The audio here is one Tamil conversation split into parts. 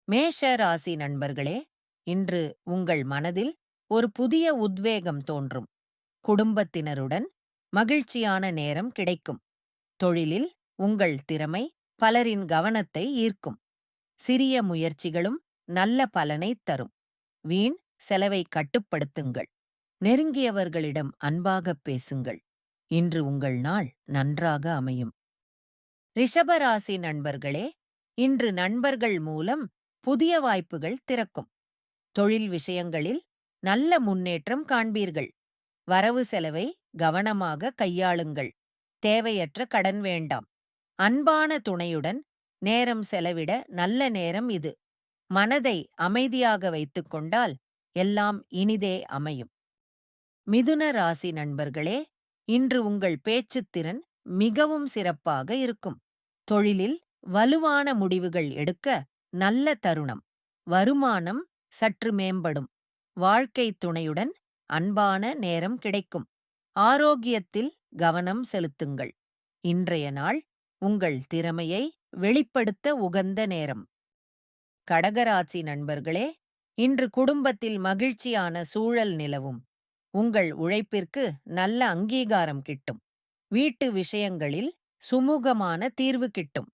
மேஷ ராசி நண்பர்களே, இன்று உங்கள் மனதில் ஒரு புதிய உத்வேகம் தோன்றும். குடும்பத்தினருடன் மகிழ்ச்சியான நேரம் கிடைக்கும். தொழிலில் உங்கள் திறமை பலரின் கவனத்தை ஈர்க்கும். சிறிய முயற்சிகளும் நல்ல பலனைத் தரும். வீண் செலவை கட்டுப்படுத்துங்கள். நெருங்கியவர்களிடம் அன்பாகப் பேசுங்கள். இன்று உங்கள் நாள் நன்றாக அமையும். ரிஷபராசி நண்பர்களே, இன்று நண்பர்கள் மூலம் புதிய வாய்ப்புகள் திறக்கும். தொழில் விஷயங்களில் நல்ல முன்னேற்றம் காண்பீர்கள். வரவு செலவை கவனமாக கையாளுங்கள். தேவையற்ற கடன் வேண்டாம். அன்பான துணையுடன் நேரம் செலவிட நல்ல நேரம் இது. மனதை அமைதியாக வைத்துக் கொண்டால் எல்லாம் இனிதே அமையும். மிதுன ராசி நண்பர்களே, இன்று உங்கள் பேச்சுத்திறன் மிகவும் சிறப்பாக இருக்கும். தொழிலில் வலுவான முடிவுகள் எடுக்க நல்ல தருணம். வருமானம் சற்று மேம்படும். வாழ்க்கை துணையுடன் அன்பான நேரம் கிடைக்கும். ஆரோக்கியத்தில் கவனம் செலுத்துங்கள். இன்றைய நாள் உங்கள் திறமையை வெளிப்படுத்த உகந்த நேரம். கடகராசி நண்பர்களே, இன்று குடும்பத்தில் மகிழ்ச்சியான சூழல் நிலவும். உங்கள் உழைப்பிற்கு நல்ல அங்கீகாரம் கிட்டும். வீட்டு விஷயங்களில் சுமூகமான தீர்வு கிட்டும்.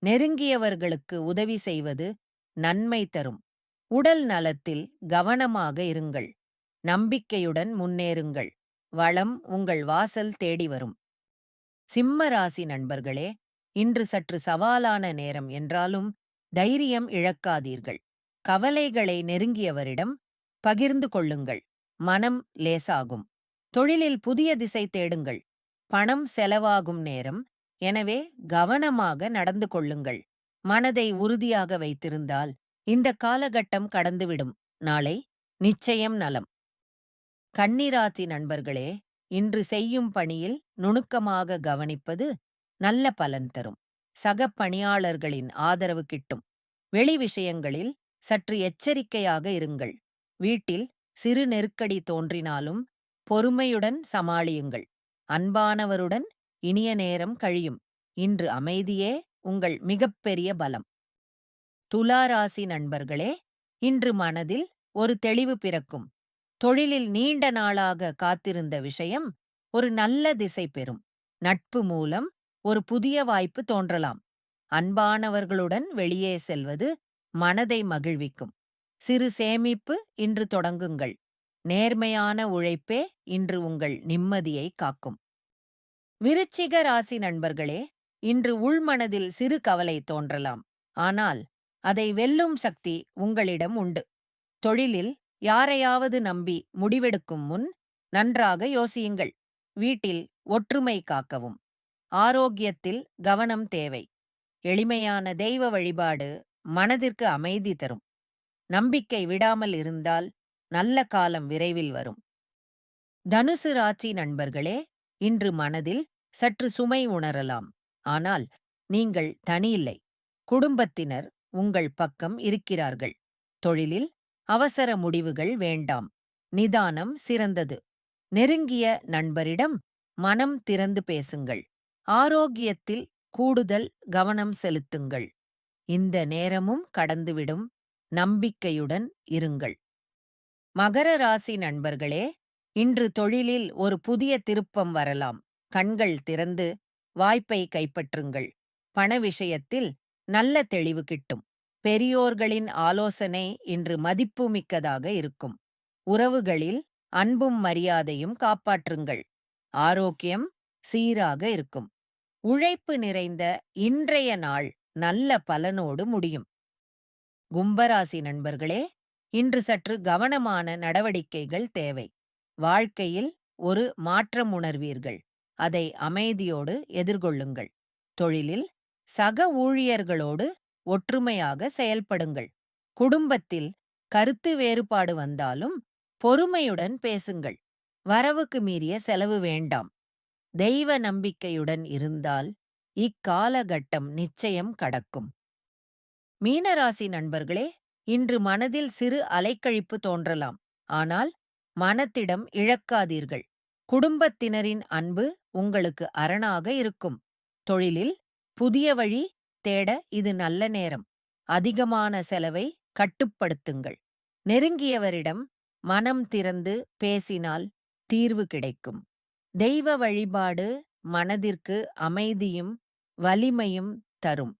நெருங்கியவர்களுக்கு உதவி செய்வது நன்மை தரும். உடல் நலத்தில் கவனமாக இருங்கள். நம்பிக்கையுடன் முன்னேறுங்கள். வளம் உங்கள் வாசல் தேடி வரும். சிம்ம ராசி நண்பர்களே, இன்று சற்று சவாலான நேரம் என்றாலும் தைரியம் இழக்காதீர்கள். கவலைகளை நெருங்கியவரிடம் பகிர்ந்து கொள்ளுங்கள். மனம் லேசாகும். தொழிலில் புதிய திசை தேடுங்கள். பணம் செலவாகும் நேரம், எனவே கவனமாக நடந்து கொள்ளுங்கள். மனதை உறுதியாக வைத்திருந்தால் இந்த காலகட்டம் கடந்துவிடும். நாளை நிச்சயம் நலம். கன்னிராசி நண்பர்களே, இன்று செய்யும் பணியில் நுணுக்கமாக கவனிப்பது நல்ல பலன் தரும். சக பணியாளர்களின் ஆதரவு கிட்டும். வெளி விஷயங்களில் சற்று எச்சரிக்கையாக இருங்கள். வீட்டில் சிறு நெருக்கடி தோன்றினாலும் பொறுமையுடன் சமாளியுங்கள். அன்பானவருடன் இனிய நேரம் கழியும். இன்று அமைதியே உங்கள் மிகப்பெரிய பலம். துலா ராசி நண்பர்களே, இன்று மனதில் ஒரு தெளிவு பிறக்கும். தொழிலில் நீண்ட நாளாக காத்திருந்த விஷயம் ஒரு நல்ல திசை பெறும். நட்பு மூலம் ஒரு புதிய வாய்ப்பு தோன்றலாம். அன்பானவர்களுடன் வெளியே செல்வது மனதை மகிழ்விக்கும். சிறு சேமிப்பு இன்று தொடங்குங்கள். நேர்மையான உழைப்பே இன்று உங்கள் நிம்மதியை காக்கும். விருச்சிக ராசி நண்பர்களே, இன்று உள்மனதில் சிறு கவலை தோன்றலாம். ஆனால் அதை வெல்லும் சக்தி உங்களிடம் உண்டு. தொழிலில் யாரையாவது நம்பி முடிவெடுக்கும் முன் நன்றாக யோசியுங்கள். வீட்டில் ஒற்றுமை காக்கவும். ஆரோக்கியத்தில் கவனம் தேவை. எளிமையான தெய்வ வழிபாடு மனதிற்கு அமைதி தரும். நம்பிக்கை விடாமல் இருந்தால் நல்ல காலம் விரைவில் வரும். தனுசு ராசி நண்பர்களே, இன்று மனதில் சற்று சுமை உணரலாம். ஆனால் நீங்கள் தனியில்லை. குடும்பத்தினர் உங்கள் பக்கம் இருக்கிறார்கள். தொழிலில் அவசர முடிவுகள் வேண்டாம். நிதானம் சிறந்தது. நெருங்கிய நண்பரிடம் மனம் திறந்து பேசுங்கள். ஆரோக்கியத்தில் கூடுதல் கவனம் செலுத்துங்கள். இந்த நேரமும் கடந்துவிடும். நம்பிக்கையுடன் இருங்கள். மகர ராசி நண்பர்களே, இன்று தொழிலில் ஒரு புதிய திருப்பம் வரலாம். கண்கள் திறந்து வாய்ப்பை கைப்பற்றுங்கள். பண விஷயத்தில் நல்ல தெளிவு கிட்டும். பெரியோர்களின் ஆலோசனை இன்று மதிப்புமிக்கதாக இருக்கும். உறவுகளில் அன்பும் மரியாதையும் காப்பாற்றுங்கள். ஆரோக்கியம் சீராக இருக்கும். உழைப்பு நிறைந்த இன்றைய நாள் நல்ல பலனோடு முடியும். கும்பராசி நண்பர்களே, இன்று சற்று கவனமான நடவடிக்கைகள் தேவை. வாழ்க்கையில் ஒரு மாற்றம் உணர்வீர்கள். அதை அமைதியோடு எதிர்கொள்ளுங்கள். தொழிலில் சக ஊழியர்களோடு ஒற்றுமையாக செயல்படுங்கள். குடும்பத்தில் கருத்து வேறுபாடு வந்தாலும் பொறுமையுடன் பேசுங்கள். வரவுக்கு மீறிய செலவு வேண்டாம். தெய்வ நம்பிக்கையுடன் இருந்தால் இக்காலகட்டம் நிச்சயம் கடக்கும். மீனராசி நண்பர்களே, இன்று மனதில் சிறு அலைக்கழிப்பு தோன்றலாம். ஆனால் மனத்திடம் இழக்காதீர்கள். குடும்பத்தினரின் அன்பு உங்களுக்கு அரணாக இருக்கும். தொழிலில் புதிய வழி தேட இது நல்ல நேரம். அதிகமான செலவை கட்டுப்படுத்துங்கள். நெருங்கியவரிடம் மனம் திறந்து பேசினால் தீர்வு கிடைக்கும். தெய்வ வழிபாடு மனதிற்கு அமைதியும் வலிமையும் தரும்.